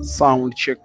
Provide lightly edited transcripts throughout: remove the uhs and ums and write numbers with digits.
Sound check.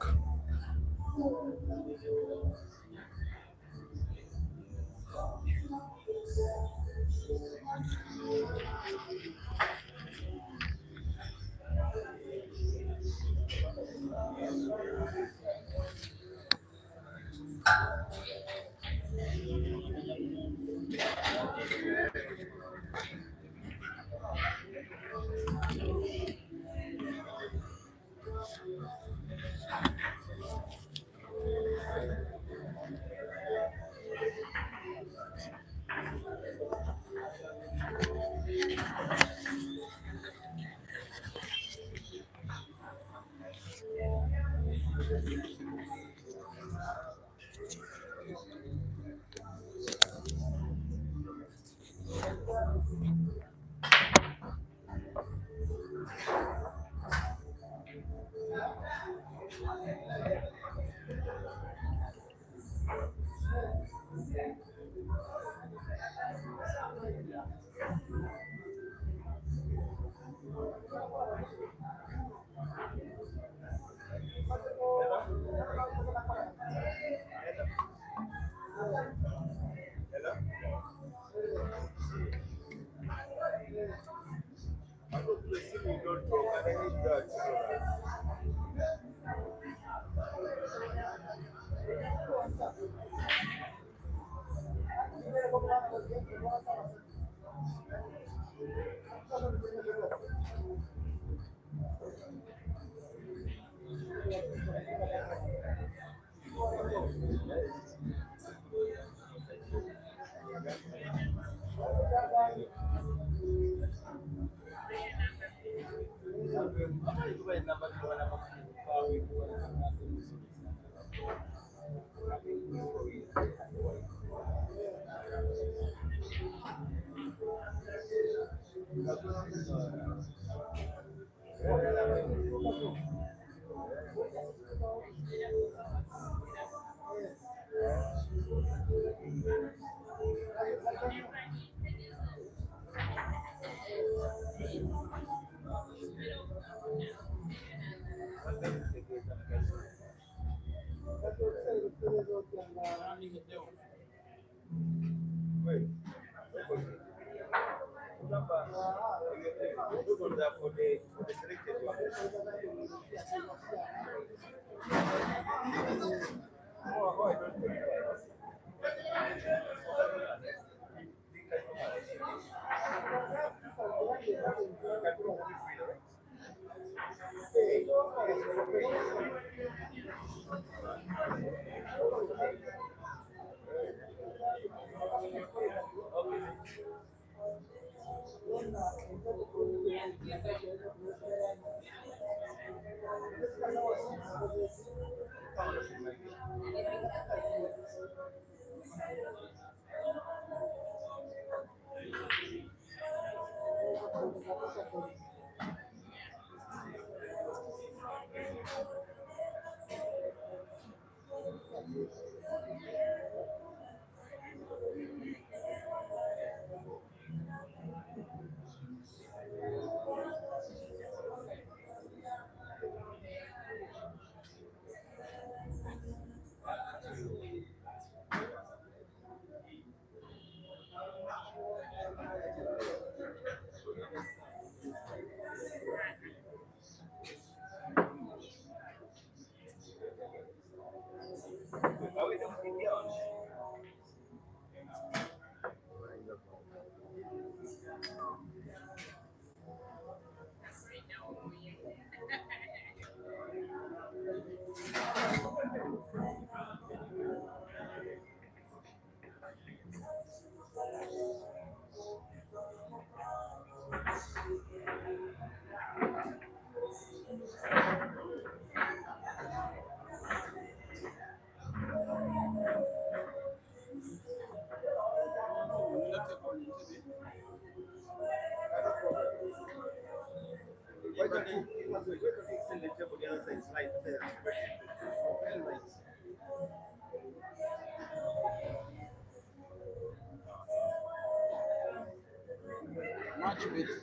Much better.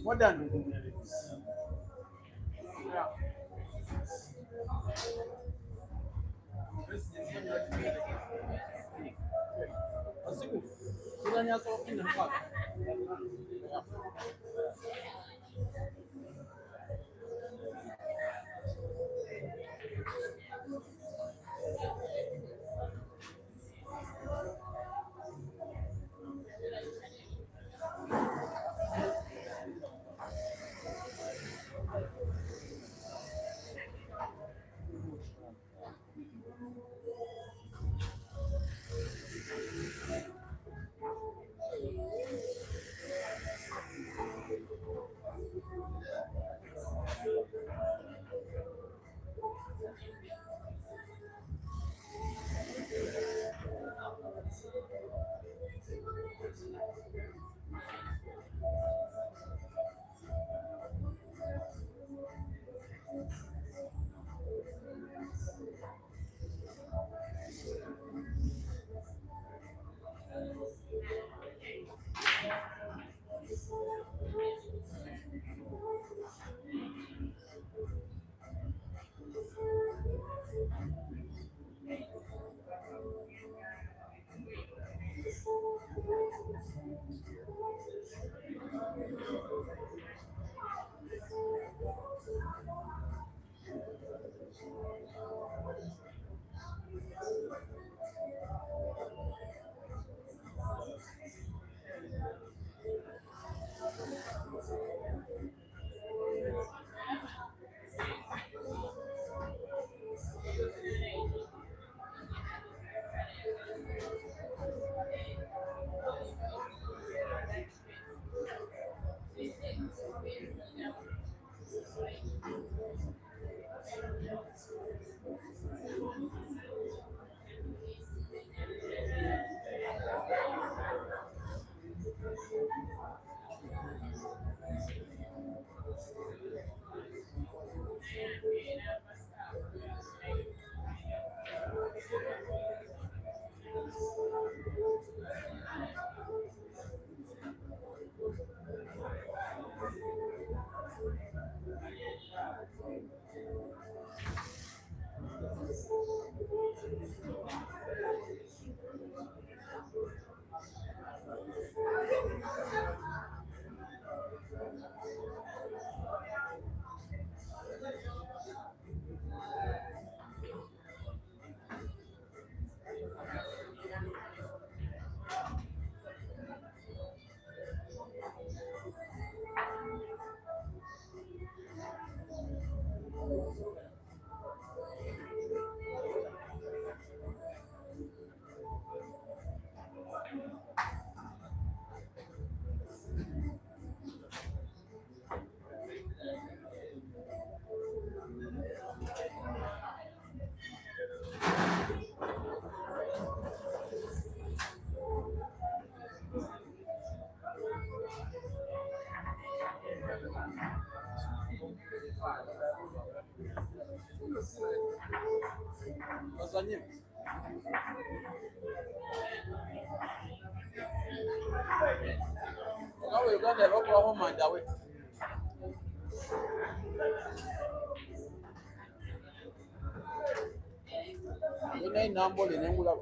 Modern. Yeah. ASIKU. Sudah nyasar ini empat. Bazanye. Ngawe Uganda bakuraho manda we. Ina inambole nengula.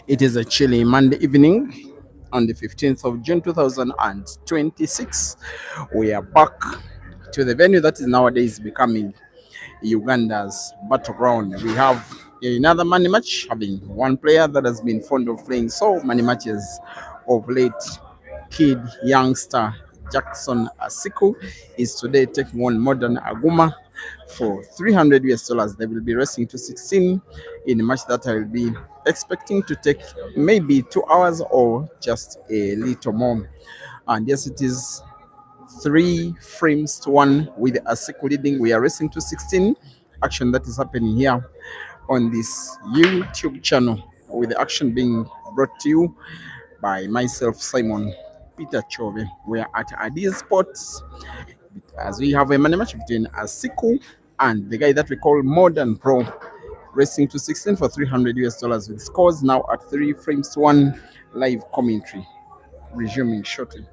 It is a chilly Monday evening on the 15th of June 2026. We are back to the venue that is nowadays becoming Uganda's battleground. We have another money match, having one player that has been fond of playing so many matches of late. Kid youngster Jackson ASIKU is today taking on modern AGUMA for 300 US dollars. They will be racing to 16 in a match that I will be expecting to take maybe 2 hours or just a little more. And yes, it is 3 frames to 1 with ASIKU leading. We are racing to 16. Action that is happening here on this YouTube channel, with the action being brought to you by myself, Simon Peter Chove. We are at Adi's Sports as we have a money match between ASIKU and the guy that we call Modern Pro, racing to 16 for 300 US dollars, with scores now at 3 frames to 1. Live commentary resuming shortly.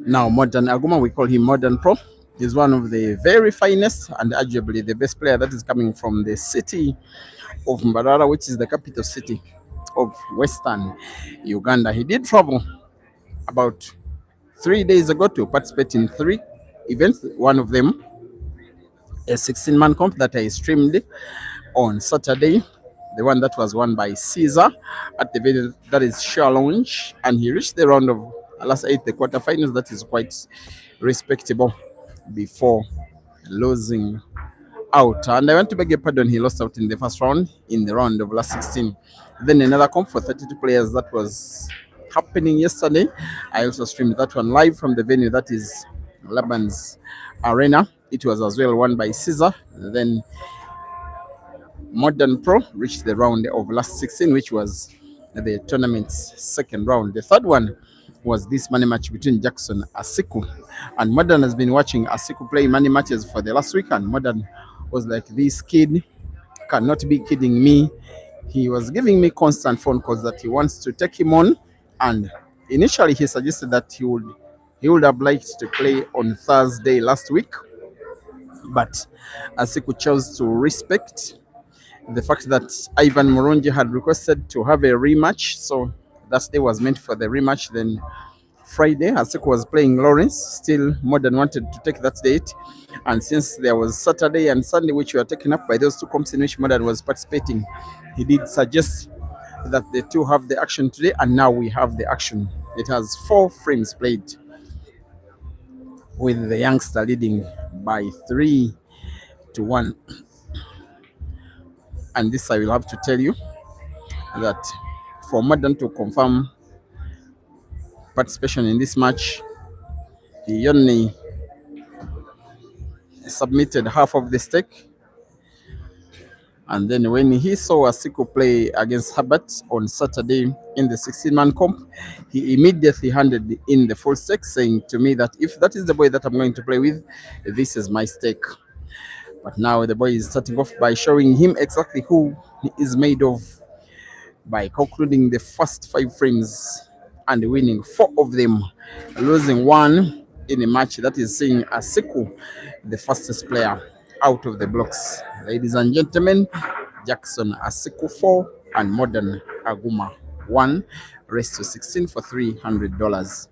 Now, Modern Aguma, we call him Modern Pro. He's one of the very finest and arguably the best player that is coming from the city of Mbarara, which is the capital city of Western Uganda. He did travel about 3 days ago to participate in 3 events. One of them, a 16-man comp that I streamed on Saturday, the one that was won by Caesar at the venue that is Share Lounge, and he reached the round of last 8, the quarterfinals. That is quite respectable before losing out. And I want to beg your pardon, he lost out in the first round in the round of last 16. Then another comp for 32 players that was happening yesterday. I also streamed that one live from the venue that is Laban's Arena. It was as well won by Caesar. Then Modern Pro reached the round of last 16, which was the tournament's second round. The third one was this money match between Jackson ASIKU. And Modern has been watching ASIKU play money matches for the last week, and Modern was like, this kid cannot be kidding me. He was giving me constant phone calls that he wants to take him on, and initially he suggested that he would have liked to play on Thursday last week, but ASIKU chose to respect the fact that Ivan Moronji had requested to have a rematch, so that day was meant for the rematch. Then Friday, ASIKU was playing Lawrence. Still, Modern wanted to take that date, and since there was Saturday and Sunday, which were taken up by those two comps in which Modern was participating, he did suggest that the two have the action today, and now we have the action. It has 4 frames played, with the youngster leading by 3-1. And this I will have to tell you that for Modern to confirm participation in this match, he only submitted half of the stake. And then when he saw ASIKU play against Herbert on Saturday in the 16-man comp, he immediately handed in the full stake, saying to me that if that is the boy that I'm going to play with, this is my stake. But now the boy is starting off by showing him exactly who he is made of, by concluding the first 5 frames and winning 4 of them, losing 1 in a match that is seeing ASIKU the fastest player out of the blocks. Ladies and gentlemen, Jackson ASIKU 4 and Modern AGUMA 1, race to 16 for $300.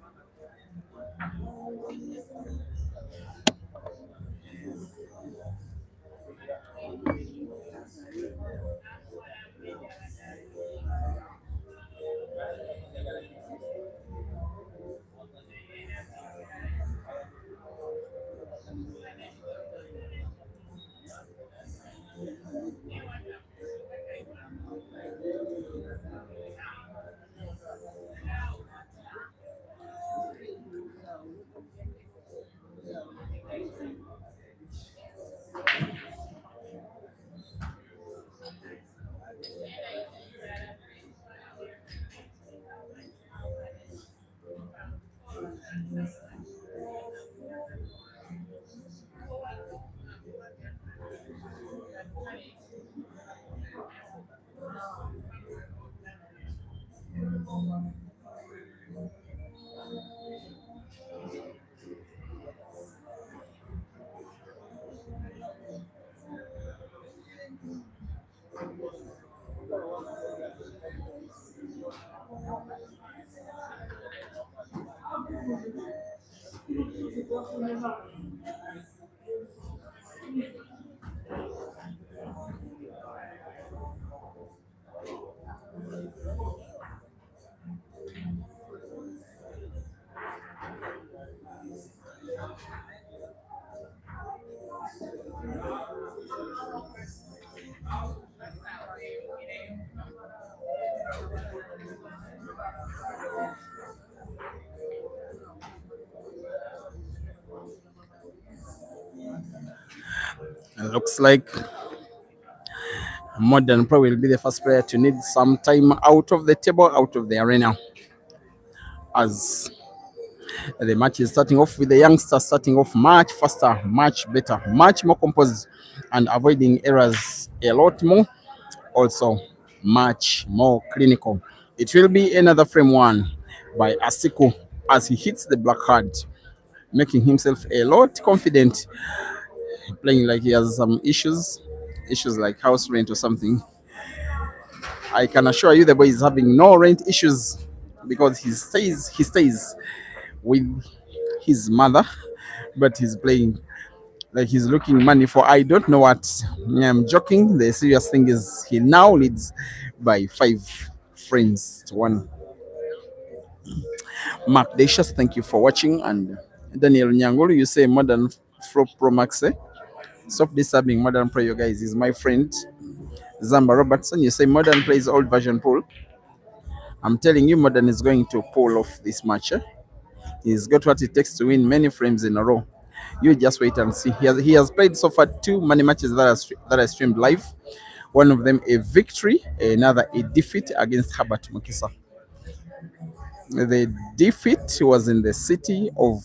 It looks like Modern Pro will be the first player to need some time out of the table, out of the arena, as the match is starting off with the youngsters starting off much faster, much better, much more composed, and avoiding errors a lot more. Also, much more clinical. It will be another frame 1 by ASIKU as he hits the black card making himself a lot confident, playing like he has some issues like house rent or something. I can assure you the boy is having no rent issues because he stays with his mother, but he's playing like he's looking money for I don't know what. I'm joking. The serious thing is he now leads by 5 frames to 1. Mark Dacious, thank you for watching. And Daniel Nyangolo, you say Modern Flow Pro Max, eh? Stop disturbing Modern Pro, you guys, is my friend. Zamba Robertson, you say Modern plays old version pool. I'm telling you, Modern is going to pull off this match. Eh? He's got what it takes to win many frames in a row. You just wait and see. He has played so far 2 money matches that I streamed live. One of them a victory, another a defeat against Herbert Mukisa. The defeat was in the city of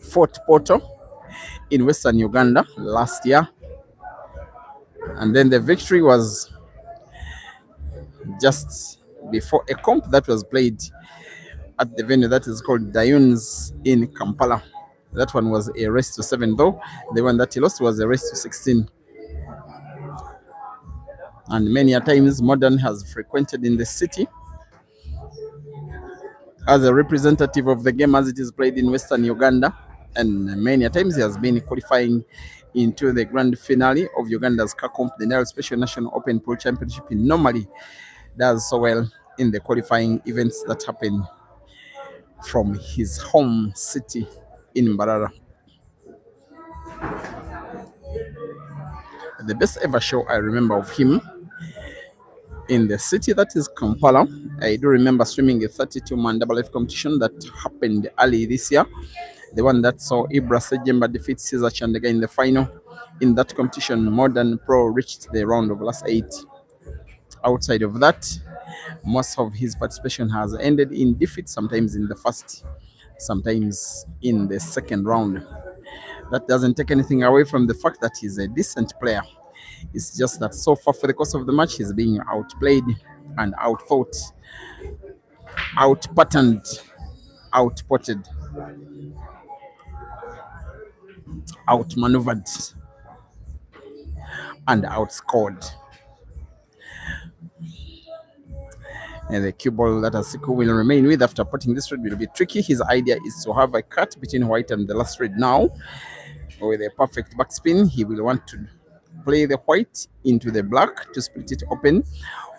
Fort Portal in Western Uganda last year. And then the victory was just before a comp that was played at the venue that is called Dayuns in Kampala. That one was a race to 7, though. The one that he lost was a race to 16. And many a times, Modern has frequented in the city as a representative of the game as it is played in Western Uganda. And many a times, he has been qualifying into the grand finale of Uganda's CACOMP, the Nile Special National Open Pool Championship. He normally does so well in the qualifying events that happen from his home city in Mbarara. The best ever show I remember of him in the city that is Kampala. I do remember streaming a 32-man double F competition that happened early this year. The one that saw Ibra Sejemba defeat Cesar Chandega in the final. In that competition, Modern Pro reached the round of last 8. Outside of that, most of his participation has ended in defeat, sometimes in the first, sometimes in the second round. That doesn't take anything away from the fact that he's a decent player. It's just that so far for the course of the match, he's being outplayed and outfought, outpatterned, outpotted, outmaneuvered, and outscored. And the cue ball that ASIKU will remain with after putting this red will be tricky. His idea is to have a cut between white and the last red now. With a perfect backspin, he will want to play the white into the black to split it open,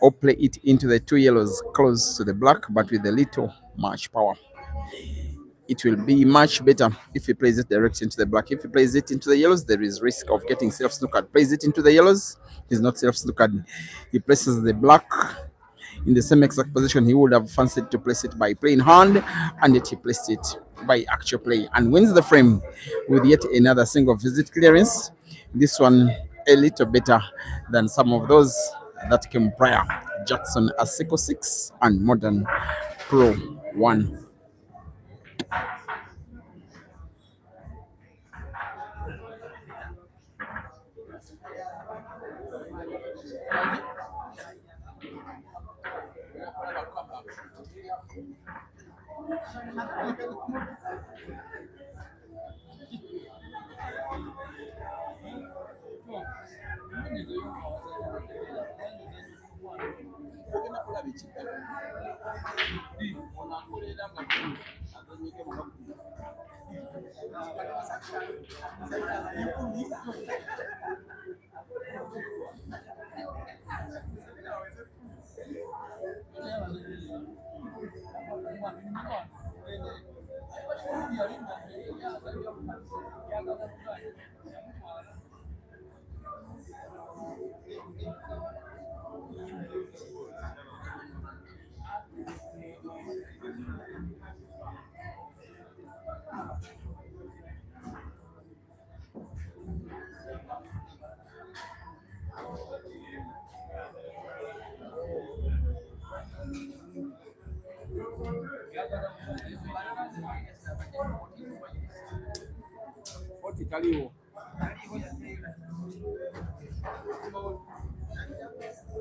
or play it into the 2 yellows close to the black but with a little much power. It will be much better if he plays it direct into the black. If he plays it into the yellows, there is risk of getting self-snookered. Plays it into the yellows, he's not self-snookered. He places the black in the same exact position he would have fancied to place it by playing hand, and yet he placed it by actual play and wins the frame with yet another single visit clearance. This one a little better than some of those that came prior. Jackson ASIKU 6 and Modern Pro 1.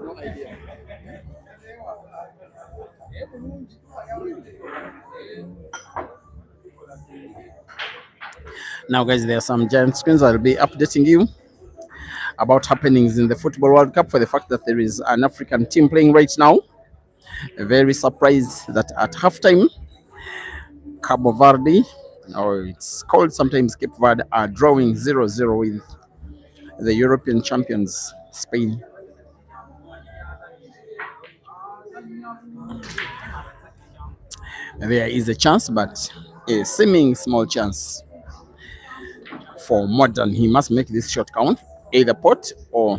No idea. Now, guys, there are some giant screens. I'll be updating you about happenings in the Football World Cup for the fact that there is an African team playing right now. Very surprised that at halftime, Cabo Verde, or it's called sometimes Cape Verde, are drawing 0-0 with the European champions, Spain. There is a chance, but a seeming small chance for Modern. He must make this shot count, either pot or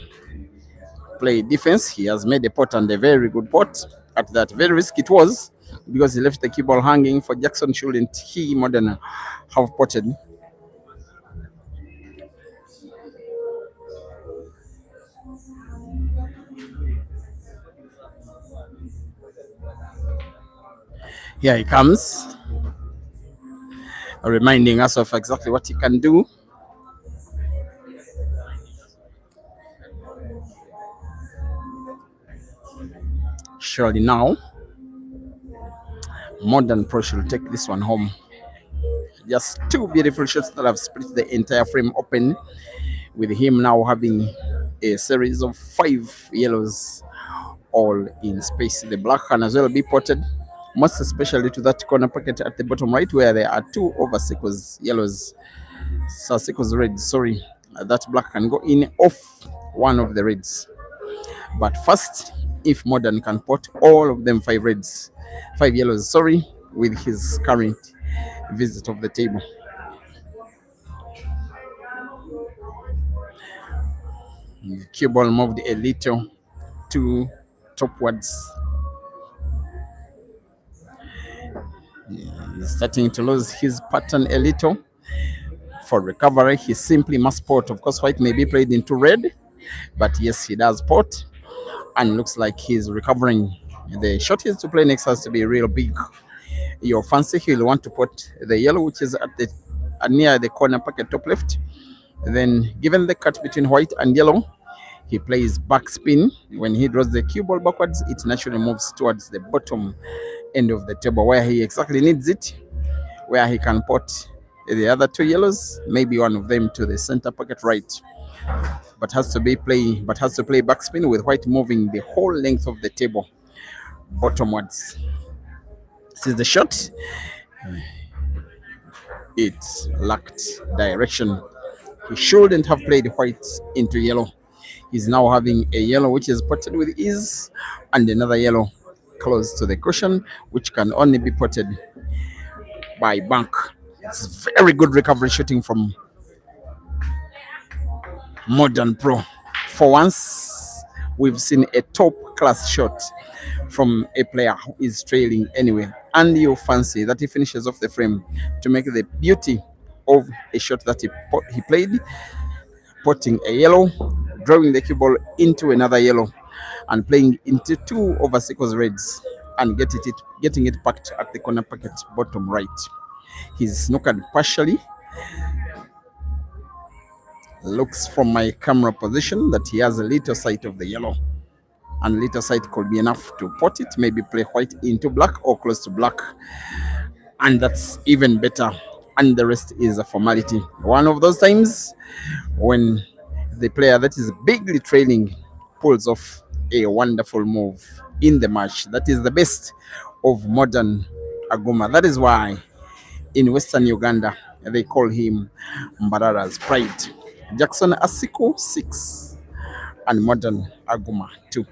play defense. He has made a pot and a very good pot. At that very risk it was because he left the key ball hanging for Jackson. Shouldn't he, Modern, have potted? Here he comes, reminding us of exactly what he can do. Surely now, Modern Pro should take this one home. Just two beautiful shots that have split the entire frame open, with him now having a series of 5 yellows all in space. The black can as well be potted, most especially to that corner pocket at the bottom right where there are 2 of ASIKU's yellows. ASIKU's reds, sorry. That black can go in off one of the reds. But first, if Modern can pot all of them 5 reds, 5 yellows, sorry, with his current visit of the table. The cue ball moved a little to topwards. He's starting to lose his pattern a little. For recovery, he simply must pot. Of course, white may be played into red, but yes, he does pot, and looks like he's recovering. The shot is to play next has to be real big. Your fancy, he'll want to put the yellow, which is at the near the corner pocket top left. Then, given the cut between white and yellow, he plays backspin. When he draws the cue ball backwards, it naturally moves towards the bottom end of the table where he exactly needs it, where he can put the other 2 yellows, maybe one of them to the center pocket right. But has to play backspin with white moving the whole length of the table bottomwards. This is the shot. It lacked direction. He shouldn't have played white into yellow. He's now having a yellow which is potted with ease, and another yellow close to the cushion, which can only be potted by bank. It's very good recovery shooting from Modern Pro. For once, we've seen a top class shot from a player who is trailing anyway. And you fancy that he finishes off the frame to make the beauty of a shot that he played, potting a yellow, drawing the cue ball into another yellow, and playing into 2 of ASIKU's reds, and getting it packed at the corner pocket bottom right. He's snookered partially. Looks from my camera position that he has a little sight of the yellow, and little sight could be enough to pot it, maybe play white into black or close to black, and that's even better, and the rest is a formality. One of those times when the player that is bigly trailing pulls off a wonderful move in the match. That is the best of Modern AGUMA. That is why in Western Uganda they call him Mbarara's pride. Jackson ASIKU 6 and Modern AGUMA 2.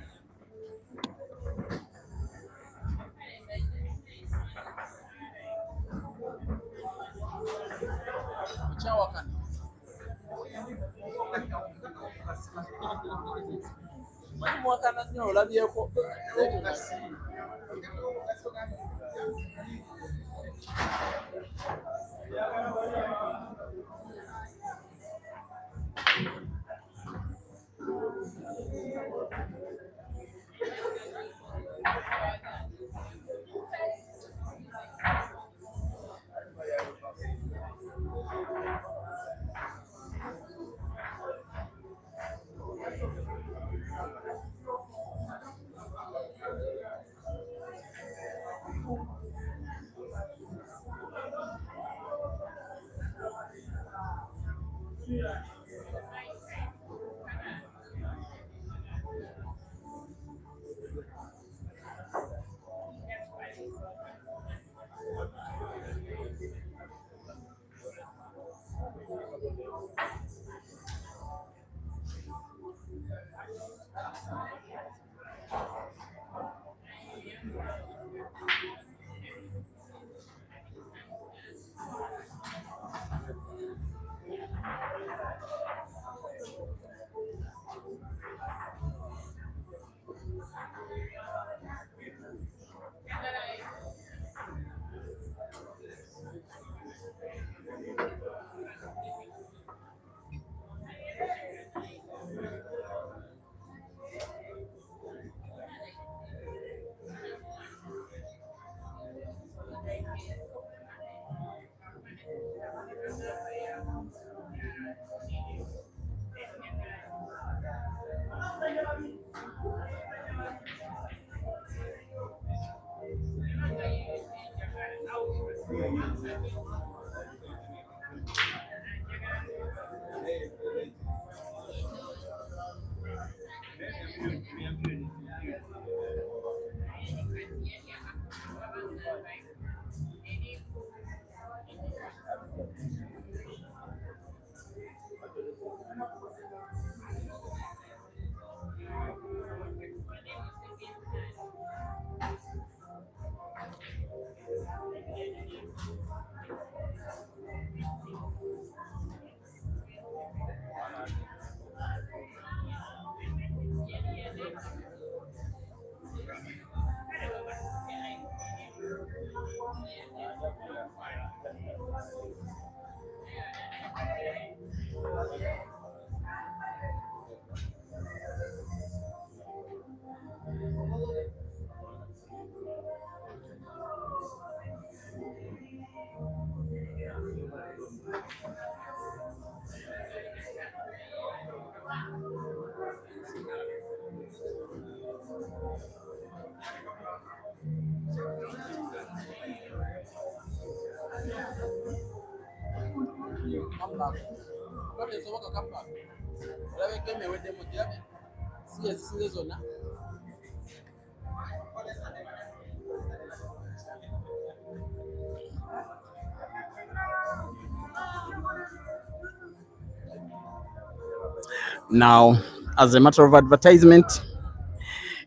Now, as a matter of advertisement,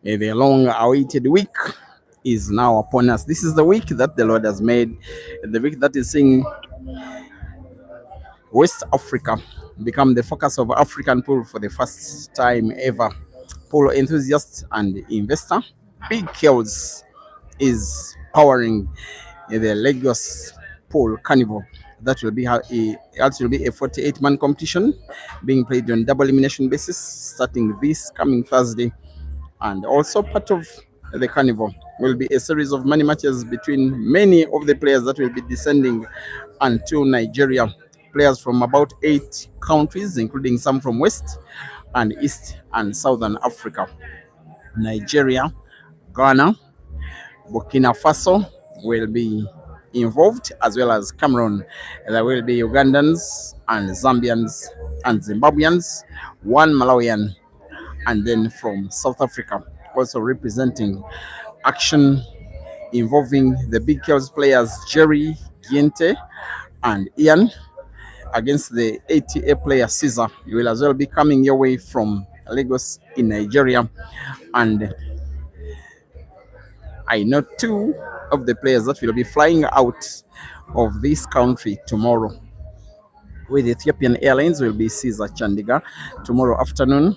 the long awaited week is now upon us. This is the week that the Lord has made, the week that is seeing West Africa become the focus of African pool for the first time ever. Pool enthusiast and investor, Big Kells is powering the Lagos Pool Carnival. That will be that will be a 48-man competition being played on double elimination basis starting this coming Thursday. And also part of the carnival will be a series of money matches between many of the players that will be descending unto Nigeria. Players from about 8 countries, including some from West and East and Southern Africa. Nigeria, Ghana, Burkina Faso will be involved, as well as Cameroon. There will be Ugandans and Zambians and Zimbabweans, one Malawian, and then from South Africa, also representing action involving the Big Kells players Jerry, Giente, and Ian against the ATA player Caesar. You will as well be coming your way from Lagos in Nigeria. And I know 2 of the players that will be flying out of this country tomorrow. With Ethiopian Airlines will be Caesar Chandiga tomorrow afternoon,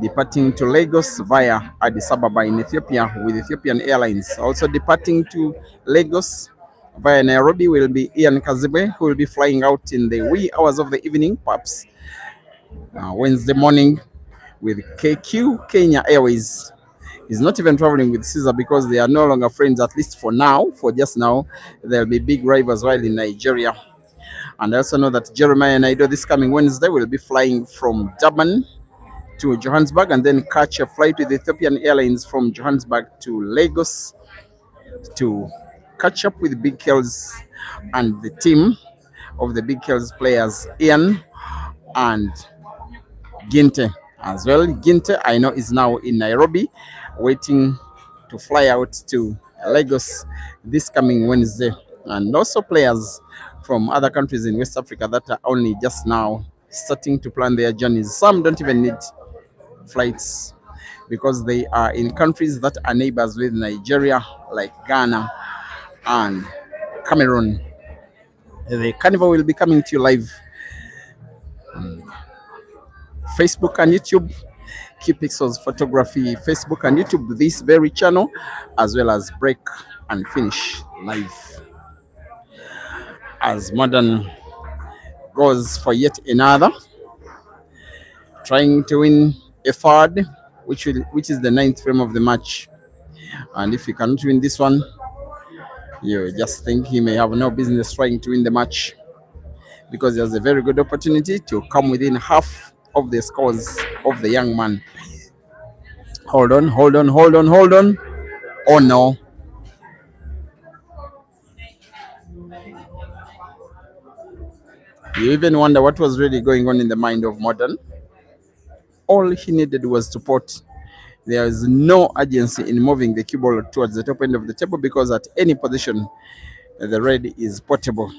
departing to Lagos via Addis Ababa in Ethiopia with Ethiopian Airlines. Also departing to Lagos via Nairobi will be Ian Kazibe, who will be flying out in the wee hours of the evening, perhaps Wednesday morning, with KQ Kenya Airways. He's not even traveling with Caesar because they are no longer friends, at least for now. For just now, there'll be big rivals while in Nigeria. And I also know that Jeremiah Naido this coming Wednesday will be flying from Durban to Johannesburg and then catch a flight with Ethiopian Airlines from Johannesburg to Lagos to catch up with Big Kells and the team of the Big Kells players, Ian, and Ginte as well. Ginte, I know, is now in Nairobi, waiting to fly out to Lagos this coming Wednesday. And also players from other countries in West Africa that are only just now starting to plan their journeys. Some don't even need flights because they are in countries that are neighbors with Nigeria, like Ghana and Cameroon. The carnival will be coming to you live Facebook and YouTube. Key Pixels Photography, Facebook and YouTube, this very channel, as well as Break and Finish Live. As Modern goes for yet another, trying to win a third, which is the ninth frame of the match. And if he cannot win this one, you just think he may have no business trying to win the match, because there's a very good opportunity to come within half of the scores of the young man. Hold on, hold on, hold on, hold on. Oh no. You even wonder what was really going on in the mind of Modern. All he needed was to pot. There is no urgency in moving the cue ball towards the top end of the table, because at any position the red is portable.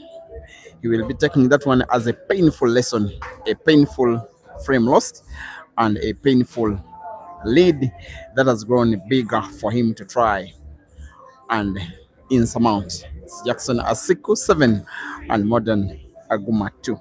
He will be taking that one as a painful lesson, a painful frame lost, and a painful lead that has grown bigger for him to try and insurmount. It's Jackson ASIKU 7 and Modern AGUMA 2.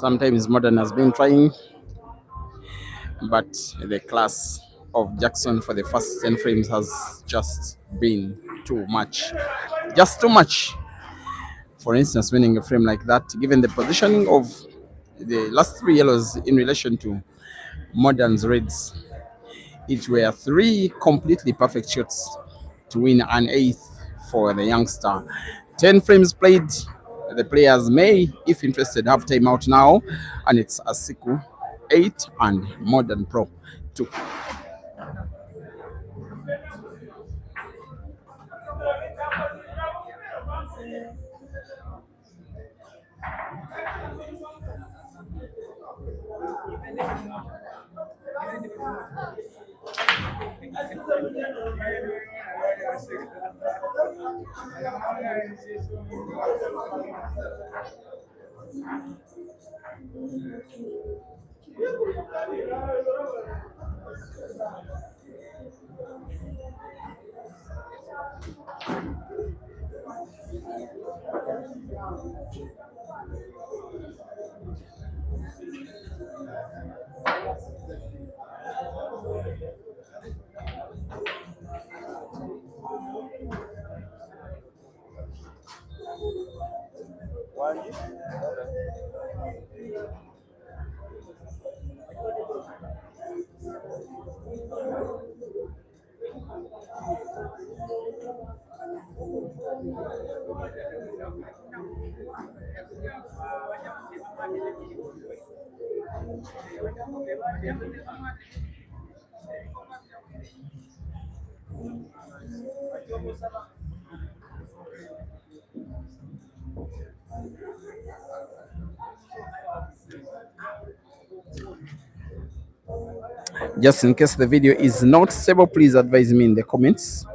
Sometimes Modern has been trying, but the class of Jackson for the first 10 frames has just been too much. Just too much. For instance, winning a frame like that, given the positioning of the last three yellows in relation to Modern's reds, it were three completely perfect shots to win an eighth for the youngster. 10 frames played. The players may, if interested, have time out now, and it's ASIKU 8 and Modern Pro 2. Just in case the video is not stable, please advise me in the comments.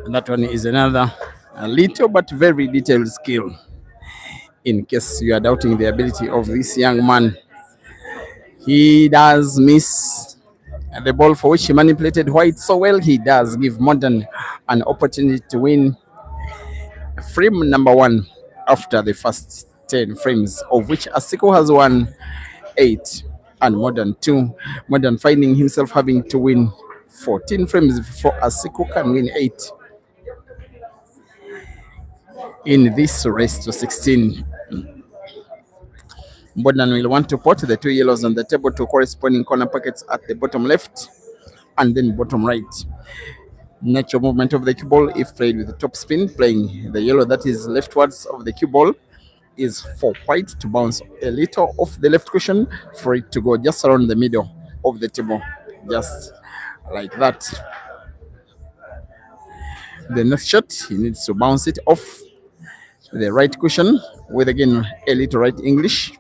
And that one is another a little but very detailed skill. In case you are doubting the ability of this young man, he does miss the ball for which he manipulated white so well. He does give Modern an opportunity to win frame number one after the first 10 frames, of which ASIKU has won 8 and Modern 2. Modern finding himself having to win 14 frames before ASIKU can win 8 in this race to 16. Modern will want to put the two yellows on the table to corresponding corner pockets at the bottom left and then bottom right. Natural movement of the cue ball, if played with the top spin, playing the yellow that is leftwards of the cue ball, is for white to bounce a little off the left cushion for it to go just around the middle of the table, just like that. The next shot, he needs to bounce it off the right cushion with again a little right English,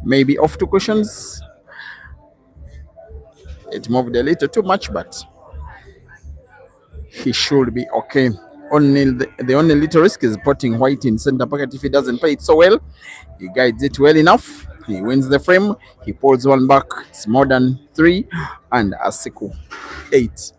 maybe off two cushions. It moved a little too much, but he should be okay. Only the only little risk is putting white in center pocket. If he doesn't play it so well, he guides it well enough. He wins the frame. He pulls one back. It's Modern 3 and ASIKU 8.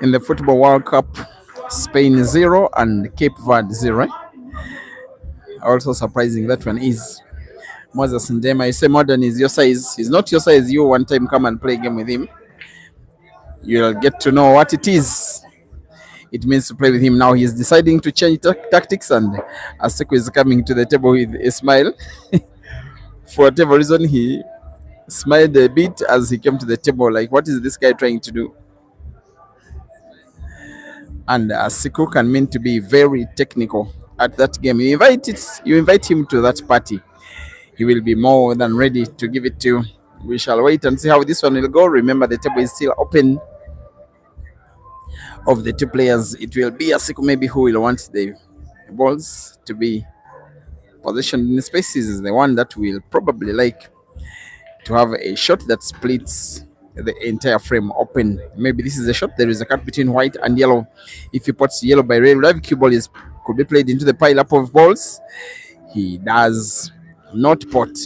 In the Football World Cup, Spain 0 and Cape Verde 0. Also surprising that one is Moses Ndema. You say Modern is your size. He's not your size. You one time come and play a game with him. You'll get to know what it is. It means to play with him now. He's deciding to change tactics, and ASIKU is coming to the table with a smile. For whatever reason, he smiled a bit as he came to the table. Like, what is this guy trying to do? And ASIKU can mean to be very technical at that game. You invite him to that party. He will be more than ready to give it to you. We shall wait and see how this one will go. Remember, the table is still open. Of the two players, it will be ASIKU maybe who will want the balls to be positioned in spaces. Is the one that will probably like to have a shot that splits the entire frame open. Maybe this is a shot. There is a cut between white and yellow. If he puts yellow by red, live cue ball could be played into the pile up of balls. He does not put.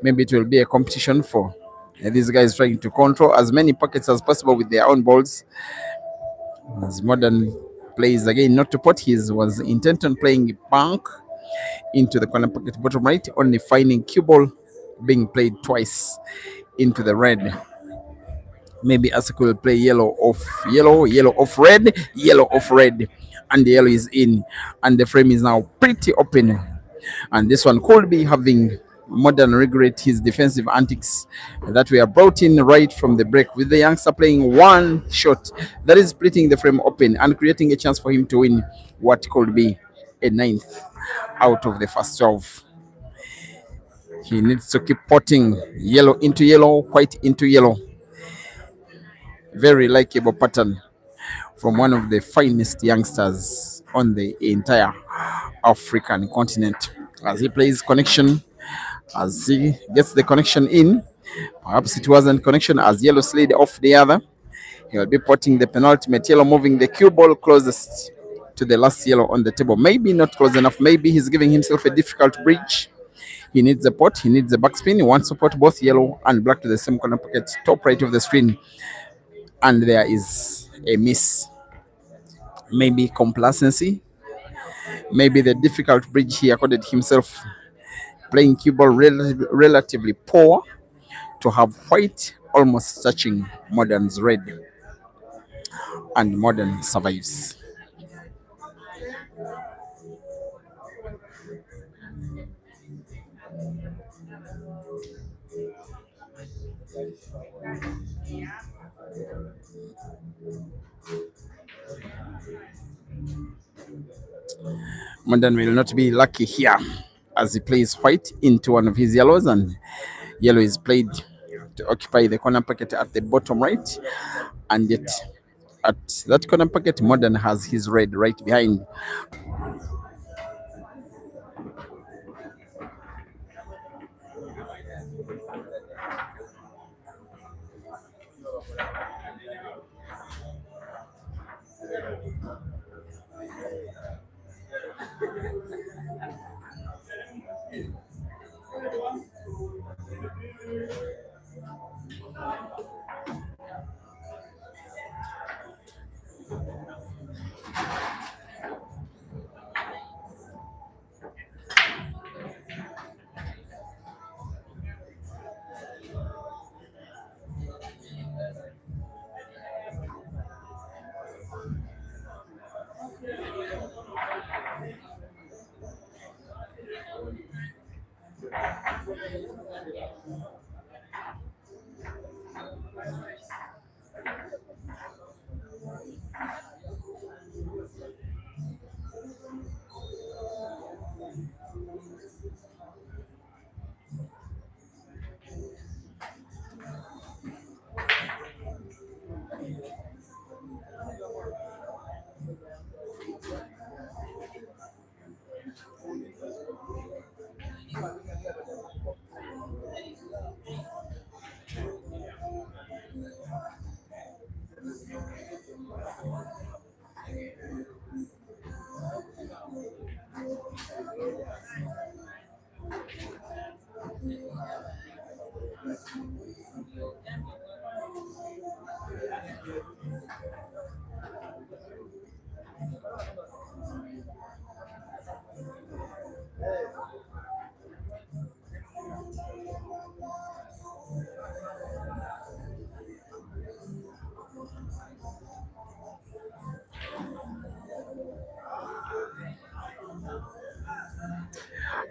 Maybe it will be a competition for these guys trying to control as many pockets as possible with their own balls. As Modern plays again not to put, his was intent on playing bank into the corner pocket bottom right, only finding cue ball being played twice into the red. Maybe ASIKU will play yellow off yellow, yellow off red, yellow off red, and the yellow is in, and the frame is now pretty open. And this one could be having Modern regret his defensive antics that were brought in right from the break, with the youngster playing one shot that is splitting the frame open and creating a chance for him to win what could be a 9th out of the first 12. He needs to keep potting yellow into yellow, white into yellow. Very likable pattern from one of the finest youngsters on the entire African continent. As he plays connection, as he gets the connection in, perhaps it wasn't connection as yellow slid off the other. He will be potting the penultimate yellow, moving the cue ball closest to the last yellow on the table. Maybe not close enough. Maybe he's giving himself a difficult bridge. He needs the pot. He needs the backspin. He wants to put both yellow and black to the same corner pocket, top right of the screen. And there is a miss. Maybe complacency. Maybe the difficult bridge he accorded himself, playing cue ball relatively poor to have white almost touching Modern's red, and Modern survives. Modern will not be lucky here as he plays white into one of his yellows, and yellow is played to occupy the corner pocket at the bottom right, and yet at that corner pocket Modern has his red right behind.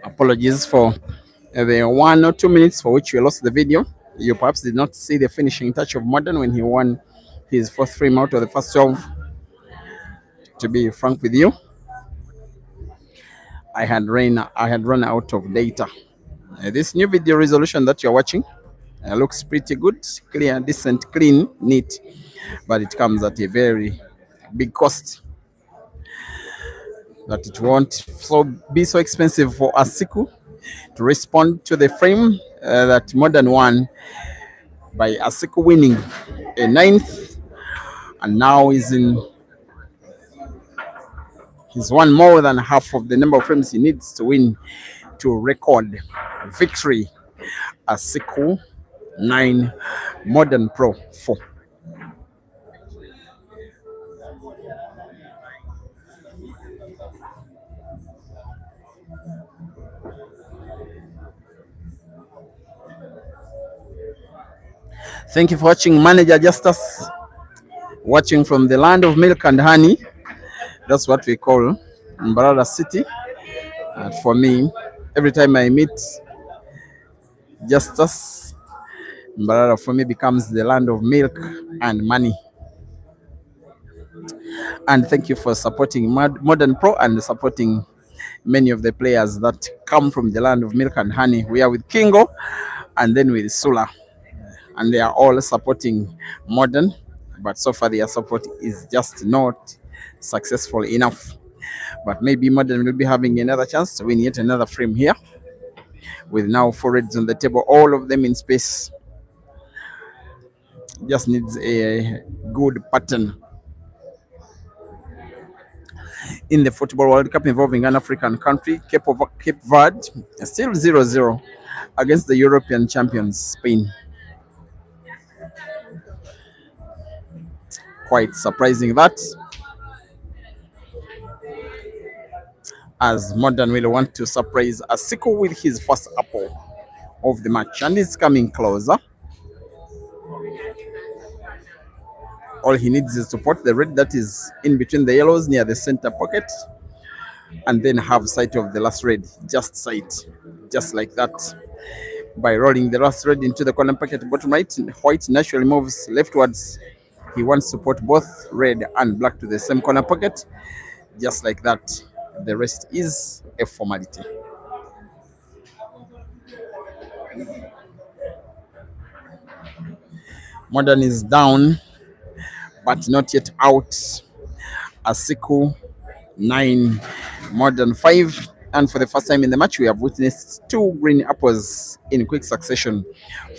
Apologies for the 1 or 2 minutes for which we lost the video. You perhaps did not see the finishing touch of Modern when he won his fourth frame out of the first 12. To be frank with you, I had run out of data. This new video resolution that you're watching looks pretty good, clear, decent, clean, neat, but it comes at a very big cost. That it won't be so expensive for ASIKU to respond to the frame that Modern won by ASIKU winning a 9th, and now he's won more than half of the number of frames he needs to win to record victory. ASIKU 9, Modern Pro 4. Thank you for watching Manager Justice, watching from the land of milk and honey. That's what we call Mbarara City. And for me, every time I meet Justice, Mbarara for me becomes the land of milk and money. And thank you for supporting Modern Pro and supporting many of the players that come from the land of milk and honey. We are with Kingo and then with Sula, and they are all supporting Modern, but so far their support is just not successful enough. But maybe Modern will be having another chance to win yet another frame here, with now 4 reds on the table, all of them in space. Just needs a good pattern. In the Football World Cup involving an African country, Cape Verde, still 0-0 against the European champions, Spain. Quite surprising that, as Modern will want to surprise ASIKU with his first apple of the match, and it's coming closer. All he needs is to put the red that is in between the yellows near the center pocket, and then have sight of the last red, just sight, just like that. By rolling the last red into the corner pocket bottom right, white naturally moves leftwards. He wants to put both red and black to the same corner pocket, just like that. The rest is a formality. Modern is down, but not yet out. ASIKU 9, Modern 5. And for the first time in the match, we have witnessed 2 green apples in quick succession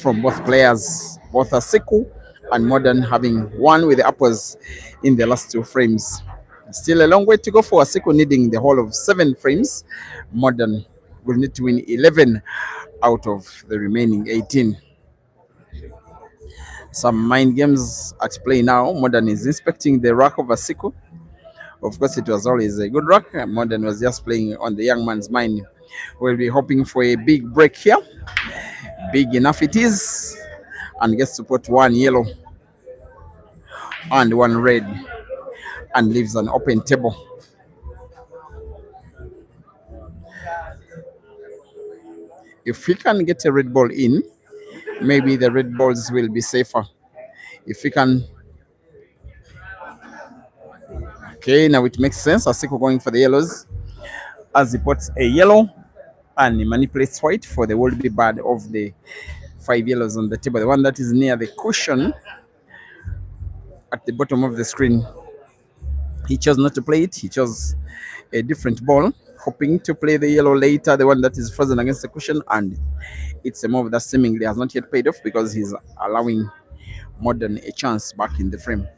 from both players, both ASIKU and Modern having one with the apples in the last 2 frames. Still a long way to go for ASIKU, needing the whole of 7 frames. Modern will need to win 11 out of the remaining 18. Some mind games at play now. Modern is inspecting the rack of ASIKU. Of course, it was always a good rack. Modern was just playing on the young man's mind. We'll be hoping for a big break here. Big enough it is. And gets to put one yellow and one red and leaves an open table. If he can get a red ball in, maybe the red balls will be safer. If he can. Okay, now it makes sense. ASIKU going for the yellows as he puts a yellow and he manipulates white for the will be bad of the 5 yellows on the table. The one that is near the cushion at the bottom of the screen. He chose not to play it. He chose a different ball, hoping to play the yellow later, the one that is frozen against the cushion, and it's a move that seemingly has not yet paid off because he's allowing Modern a chance back in the frame.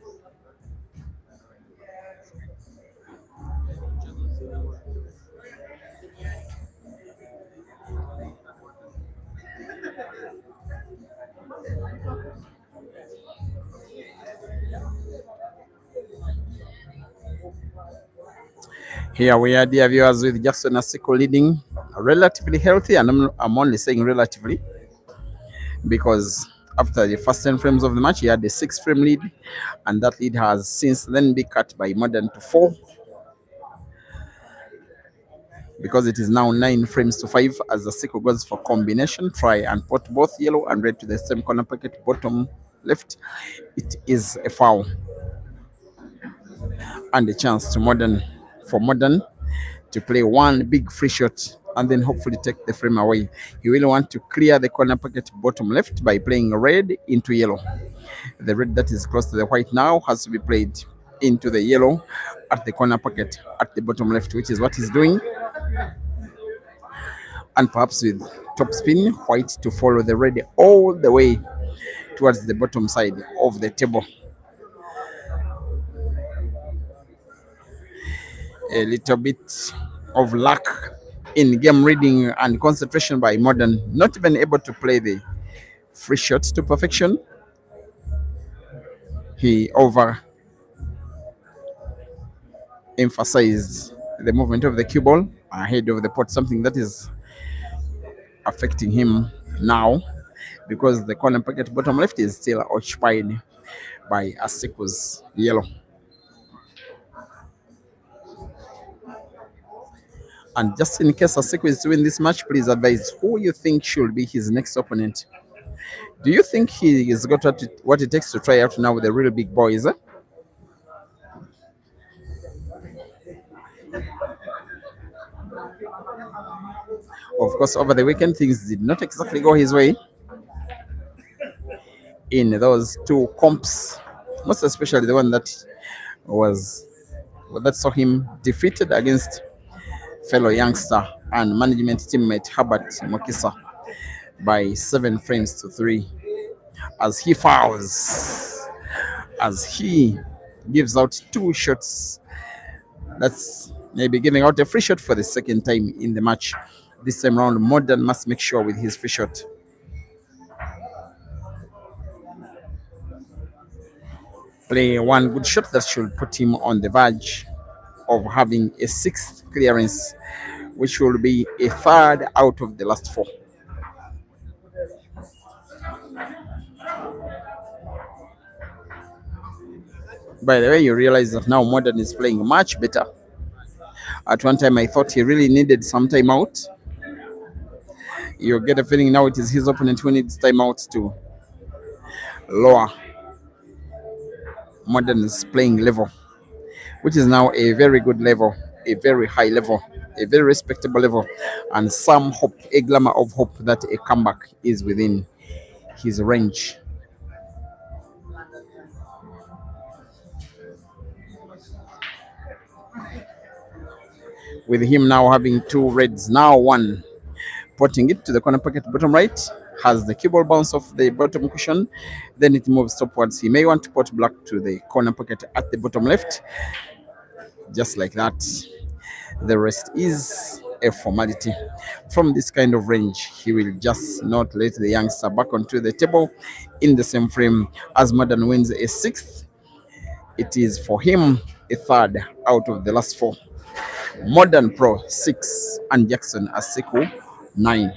Here we are, dear viewers, with Jackson ASIKU leading relatively healthy, and I'm only saying relatively because after the first 10 frames of the match, he had a 6-frame lead, and that lead has since then been cut by Modern to 4 because it is now 9 frames to 5 as ASIKU goes for combination, try and put both yellow and red to the same corner pocket, bottom left. It is a foul and a chance to Modern to play one big free shot and then hopefully take the frame away. He will want to clear the corner pocket bottom left by playing red into yellow. The red that is close to the white now has to be played into the yellow at the corner pocket at the bottom left, which is what he's doing. And perhaps with top spin, white to follow the red all the way towards the bottom side of the table. A little bit of luck in game reading and concentration by Modern, not even able to play the free shot to perfection. He over emphasized the movement of the cue ball ahead of the pot, something that is affecting him now because the corner pocket bottom left is still occupied by ASIKU's yellow. And just in case ASIKU is to win this match, please advise who you think should be his next opponent. Do you think he has got what it takes to try out now with the real big boys? Of course, over the weekend, things did not exactly go his way in those two comps, most especially the one that saw him defeated against fellow youngster and management teammate Herbert Mokisa by 7 frames to 3 as he fouls, as he gives out 2 shots. That's maybe giving out a free shot for the second time in the match. This time round, Modern must make sure with his free shot. Play one good shot that should put him on the verge of having a 6th clearance, which will be a 3rd out of the last 4. By the way, you realize that now Modern is playing much better. At one time, I thought he really needed some time out. You get a feeling now it is his opponent who needs time out to lower Modern's playing level, which is now a very good level, a very high level, a very respectable level, and some hope, a glimmer of hope that a comeback is within his range. With him now having 2 reds, now 1, putting it to the corner pocket bottom right, has the cue ball bounce off the bottom cushion, then it moves upwards. He may want to put black to the corner pocket at the bottom left, just like that. The rest is a formality. From this kind of range, he will just not let the youngster back onto the table in the same frame. As Modern wins a sixth, it is for him a third out of the last four. Modern Pro 6 and Jackson ASIKU 9.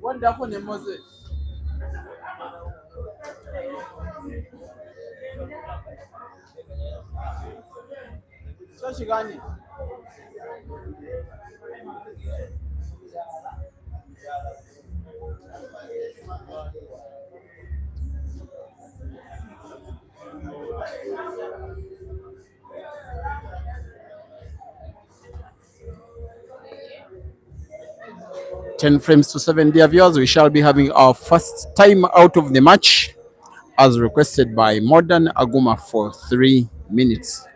Wonderful name was it? Shashi gani? 10 frames to 7, dear viewers. We shall be having our first time out of the match as requested by Modern Aguma for 3 minutes.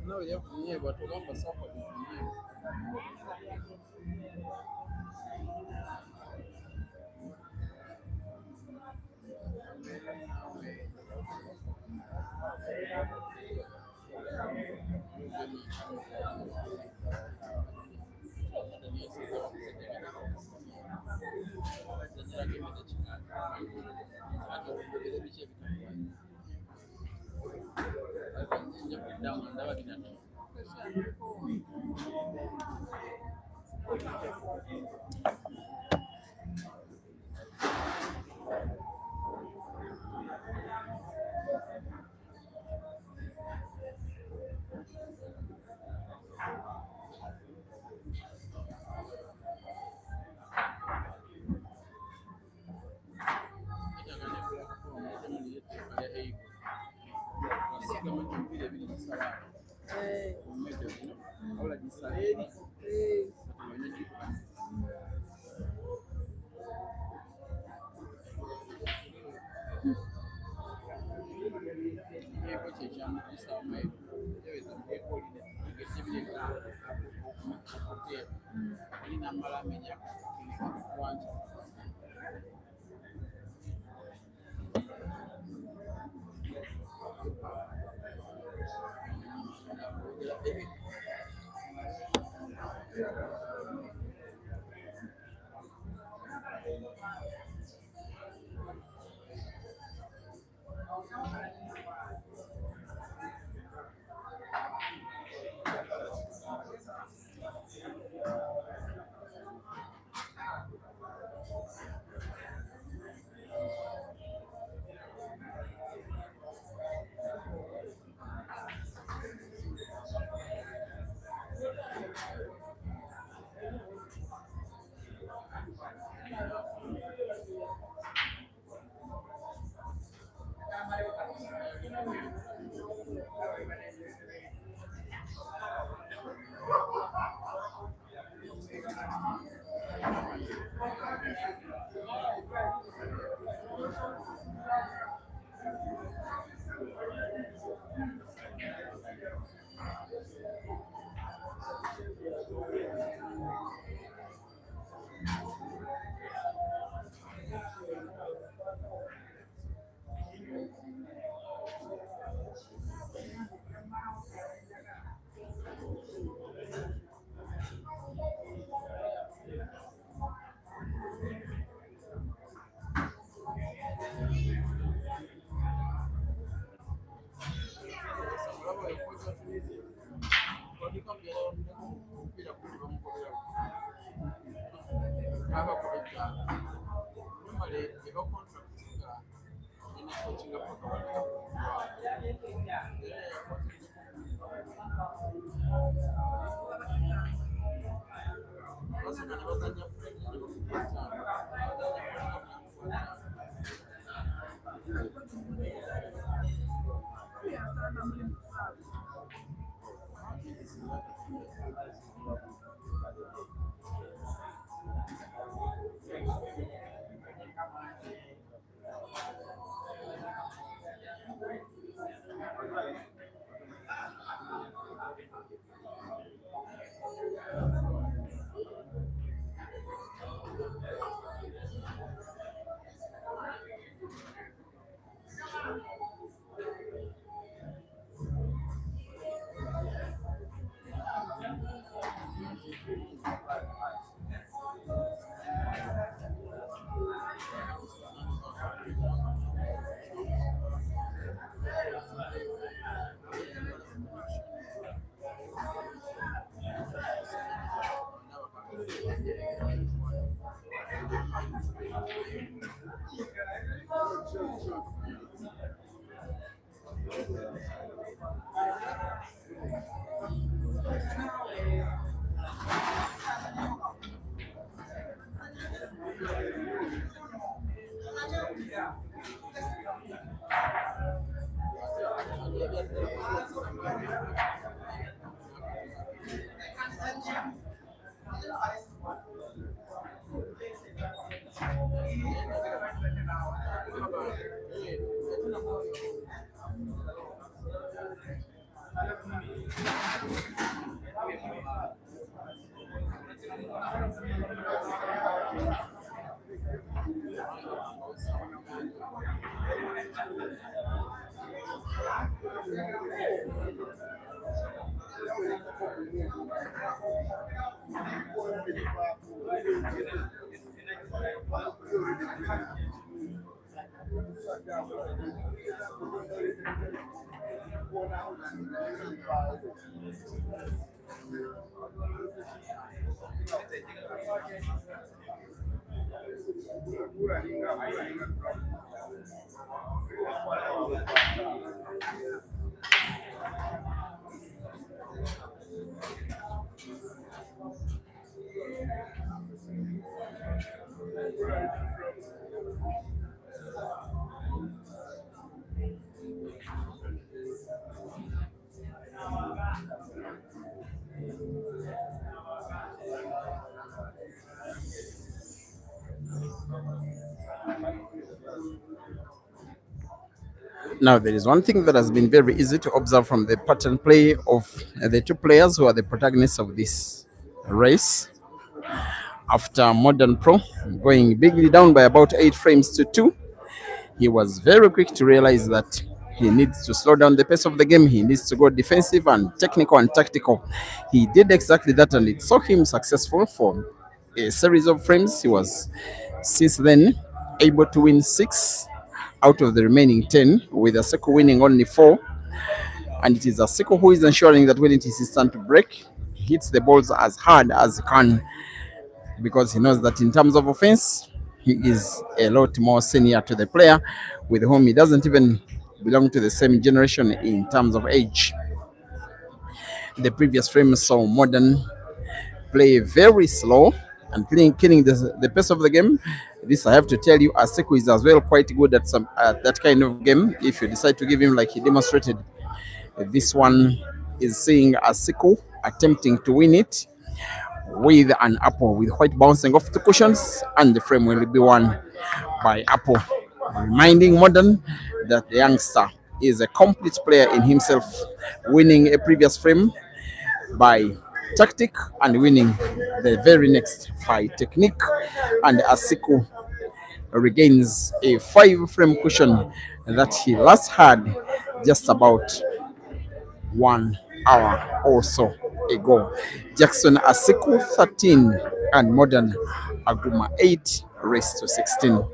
No, ya kunye batugamba sapa kunye. Now, there is one thing that has been very easy to observe from the pattern play of the two players who are the protagonists of this race. After Modern Pro going bigly down by about 8 frames to 2, he was very quick to realize that he needs to slow down the pace of the game. He needs to go defensive and technical and tactical. He did exactly that, and it saw him successful for a series of frames. He was since then able to win 6 out of the remaining 10, with ASIKU winning only 4. And it is ASIKU who is ensuring that when it is his turn to break, he hits the balls as hard as he can, because he knows that in terms of offense, he is a lot more senior to the player with whom he doesn't even belong to the same generation in terms of age. The previous frame saw Modern play very slow and killing the pace of the game. This I have to tell you, ASIKU is as well quite good at that kind of game. If you decide to give him like he demonstrated, this one is seeing ASIKU attempting to win it with an apple, with white bouncing off the cushions, and the frame will be won by apple, reminding Modern that the youngster is a complete player in himself, winning a previous frame by tactic and winning the very next by technique. And ASIKU regains a 5 frame cushion that he last had just about 1 hour or so ago. Jackson ASIKU 13 and Modern AGUMA 8 race to 16.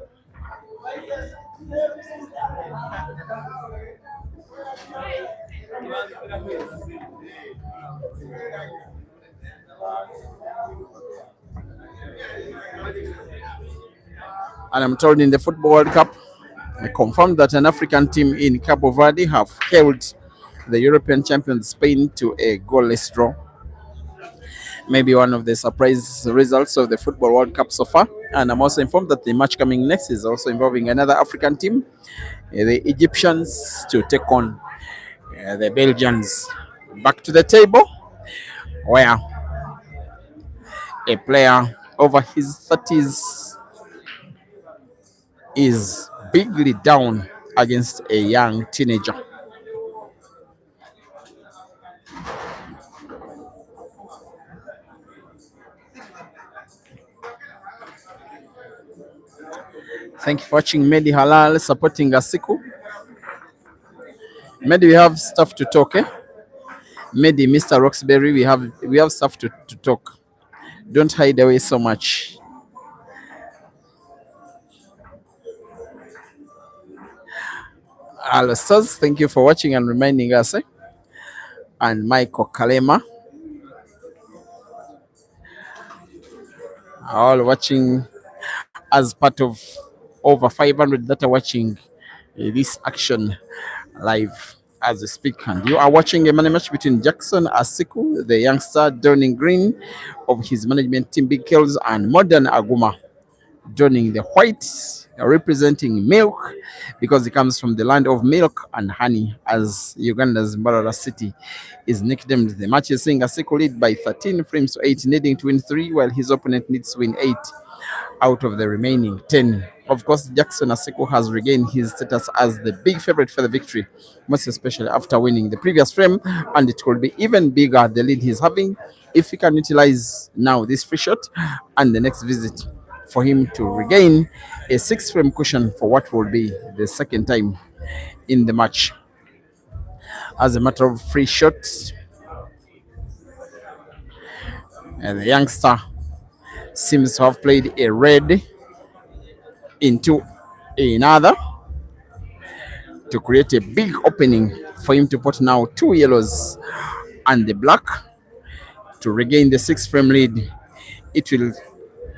And I'm told in the Football World Cup, I confirmed that an African team in Cabo Verde have held the European champions Spain to a goalless draw. Maybe one of the surprise results of the Football World Cup so far. And I'm also informed that the match coming next is also involving another African team, the Egyptians, to take on the Belgians. Back to the table, where a player over his 30s is bigly down against a young teenager. Thank you for watching. Medi Halal supporting ASIKU. Medi, we have stuff to talk, eh? Medi, Mr. Roxbury, we have stuff to talk. Don't hide away so much. Stars, thank you for watching and reminding us, eh? And Michael Kalema, all watching as part of over 500 that are watching this action live as we speak. And you are watching a money match between Jackson ASIKU, the youngster donning green of his management team Big Kells, and Modern AGUMA donning the white, representing milk, because it comes from the land of milk and honey, as Uganda's Mbarara City is nicknamed. The match is seeing ASIKU lead by 13 frames to 8, needing to win 3, while his opponent needs to win 8 out of the remaining 10. Of course, Jackson ASIKU has regained his status as the big favorite for the victory, most especially after winning the previous frame, and it could be even bigger the lead he's having if he can utilize now this free shot and the next visit for him to regain a 6-frame cushion for what will be the second time in the match. As a matter of free shots, and the youngster seems to have played a red into another to create a big opening for him to put now 2 yellows and the black to regain the 6-frame lead. It will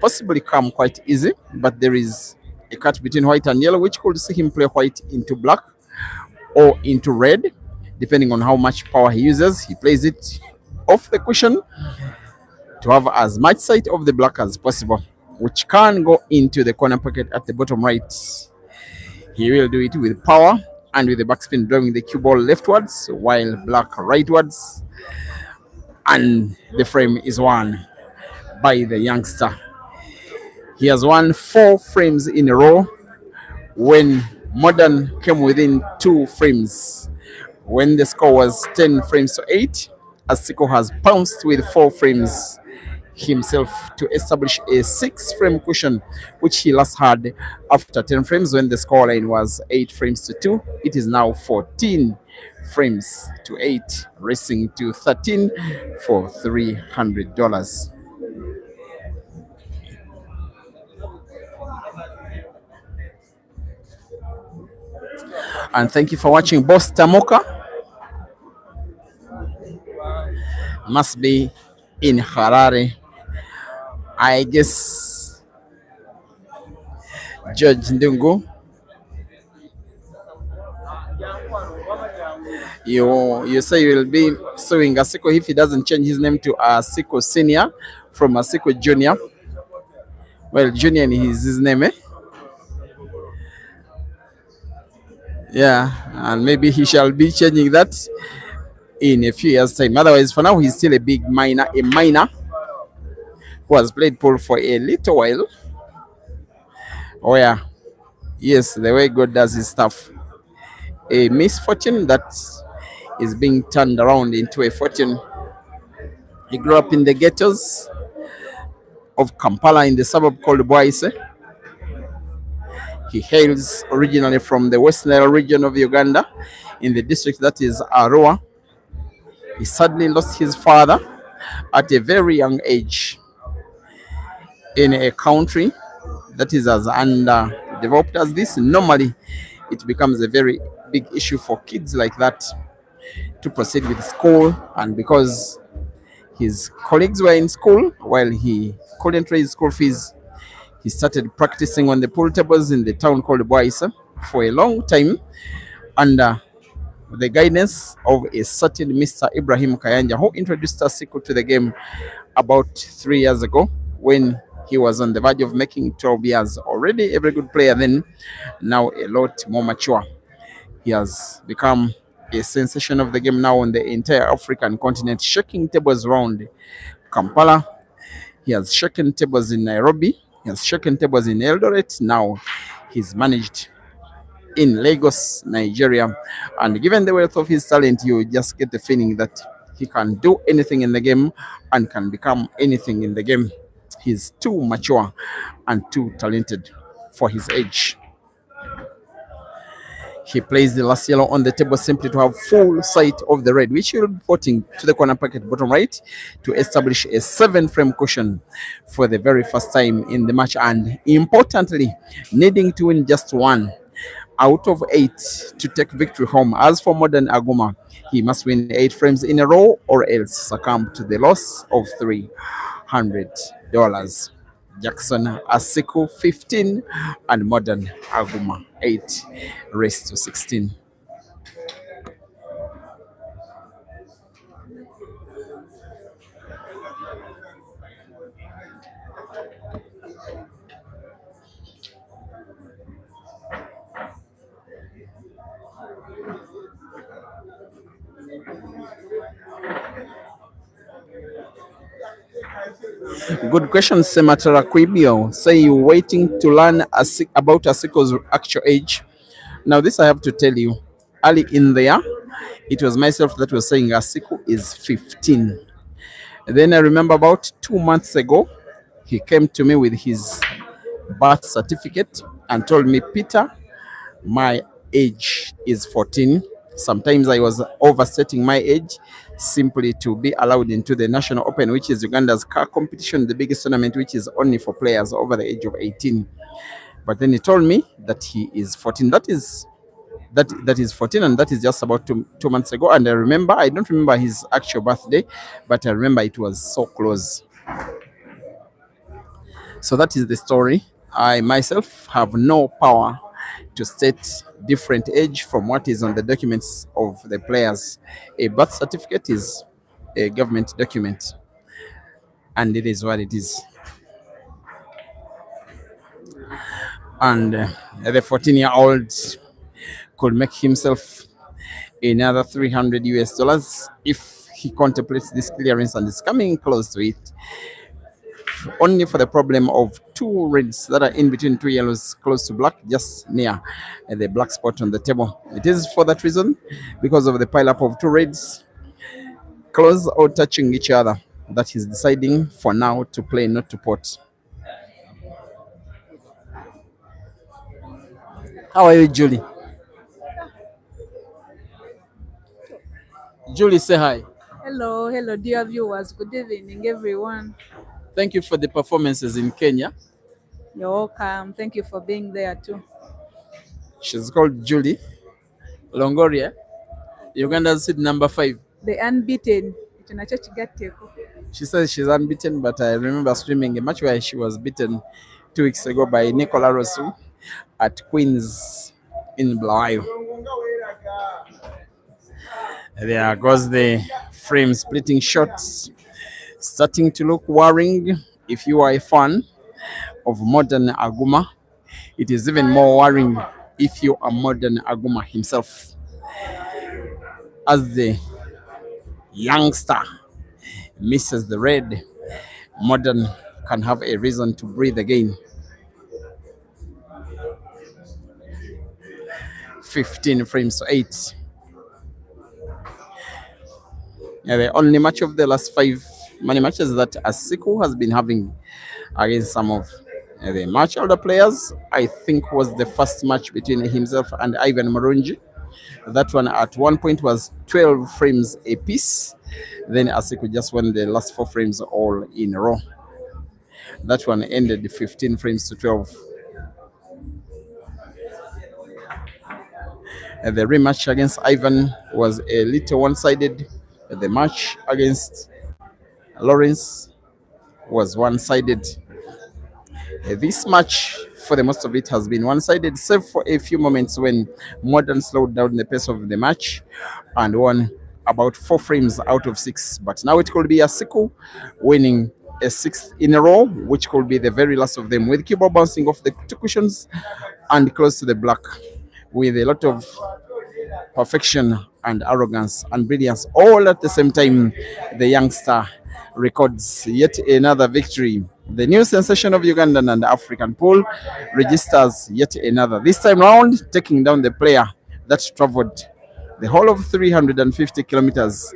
possibly come quite easy, but there is a cut between white and yellow, which could see him play white into black or into red, depending on how much power he uses. He plays it off the cushion to have as much sight of the black as possible, which can go into the corner pocket at the bottom right. He will do it with power and with the backspin, drawing the cue ball leftwards while black rightwards, and the frame is won by the youngster. He has won 4 frames in a row when Modern came within 2 frames. When the score was 10 frames to 8, ASIKU has pounced with 4 frames himself to establish a 6-frame cushion, which he last had after 10 frames when the scoreline was 8 frames to 2. It is now 14 frames to 8, racing to 13 for $300. And thank you for watching. Boss Tamoka must be in Harare, I guess. Judge Ndungu, you say you will be suing ASIKU if he doesn't change his name to ASIKU Senior from ASIKU Junior. Well, Junior is his name, eh? Yeah, and maybe he shall be changing that in a few years' time. Otherwise, for now, he's still a minor who has played pool for a little while. Oh yeah, yes, the way God does his stuff. A misfortune that is being turned around into a fortune. He grew up in the ghettos of Kampala in the suburb called Bwaise. He hails originally from the West Nile region of Uganda in the district that is Arua. He sadly lost his father at a very young age in a country that is as underdeveloped as this. Normally, it becomes a very big issue for kids like that to proceed with school, and because His colleagues were in school while he couldn't raise school fees. He started practicing on the pool tables in the town called Boisa for a long time under the guidance of a certain Mr. Ibrahim Kayanja, who introduced ASIKU to the game about 3 years ago when he was on the verge of making 12 years. Already a very good player then, now a lot more mature. He has become a sensation of the game now on the entire African continent, shaking tables around Kampala. He has shaken tables in Nairobi. He has shaken tables in Eldoret. Now he's managed in Lagos, Nigeria. And given the wealth of his talent, you just get the feeling that he can do anything in the game and can become anything in the game. He's too mature and too talented for his age. He plays the last yellow on the table simply to have full sight of the red, which will be putting to the corner pocket bottom right to establish a 7-frame cushion for the very first time in the match, and importantly, needing to win just one out of 8 to take victory home. As for modern Aguma, he must win 8 frames in a row or else succumb to the loss of $300. Jackson ASIKU 15 and modern Aguma 8 raised to 16. Good question, Sematara Quibio. Say you waiting to learn about ASIKU's actual age. Now, this I have to tell you. Early in there, it was myself that was saying ASIKU is 15. Then I remember about 2 months ago, he came to me with his birth certificate and told me, Peter, my age is 14. Sometimes I was overstating my age simply to be allowed into the National Open, which is Uganda's car competition, the biggest tournament, which is only for players over the age of 18. But then he told me that he is 14. That is 14, and that is just about 2 months ago. And I don't remember his actual birthday, but I remember it was so close. So that is the story. I myself have no power to state different age from what is on the documents of the players. A birth certificate is a government document, and it is what it is. And the 14-year-old could make himself another $300 if he contemplates this clearance and is coming close to it. Only for the problem of 2 reds that are in between 2 yellows close to black, just near the black spot on the table. It is for that reason, because of the pile up of 2 reds close or touching each other, that he's deciding for now to play, not to pot. How are you, Julie? Julie, say hi. Hello, dear viewers. Good evening, everyone. Thank you for the performances in Kenya. You're welcome. Thank you for being there too. She's called Julie Longoria, Uganda's seed number 5. The unbeaten. She says she's unbeaten, but I remember streaming a match where she was beaten 2 weeks ago by Nicola Rosu at Queens in Blawayo. There goes the frame splitting shots, starting to look worrying. If you are a fan of modern Aguma, it is even more worrying if you are modern Aguma himself. As the youngster misses the red, modern can have a reason to breathe again. 15 frames to 8. The only match of the last 5 money matches that ASIKU has been having against some of the much older players, I think, was the first match between himself and Ivan Marunji. That one at one point was 12 frames a piece. Then ASIKU just won the last 4 frames all in a row. That one ended 15 frames to 12. The rematch against Ivan was a little one-sided. The match against Lawrence was one-sided. This match, for the most of it, has been one-sided, save for a few moments when Modern slowed down the pace of the match and won about 4 frames out of 6. But now it could be ASIKU winning a sixth in a row, which could be the very last of them, with Cuba bouncing off the two cushions and close to the black, with a lot of perfection and arrogance and brilliance all at the same time. The youngster records yet another victory. The new sensation of Ugandan and African pool registers yet another, this time round taking down the player that traveled the whole of 350 kilometers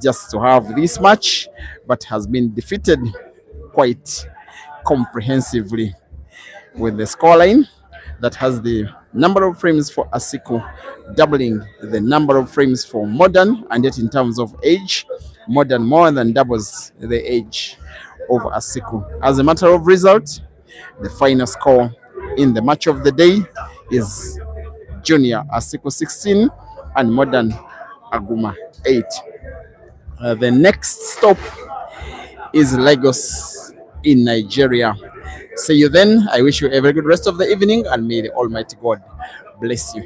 just to have this match, but has been defeated quite comprehensively, with the scoreline that has the number of frames for ASIKU doubling the number of frames for Modern, and yet in terms of age, Modern more than doubles the age of ASIKU. As a matter of result, the final score in the match of the day is Junior ASIKU 16 and Modern AGUMA 8. The next stop is Lagos in Nigeria. See you then. I wish you a very good rest of the evening, and may the Almighty God bless you.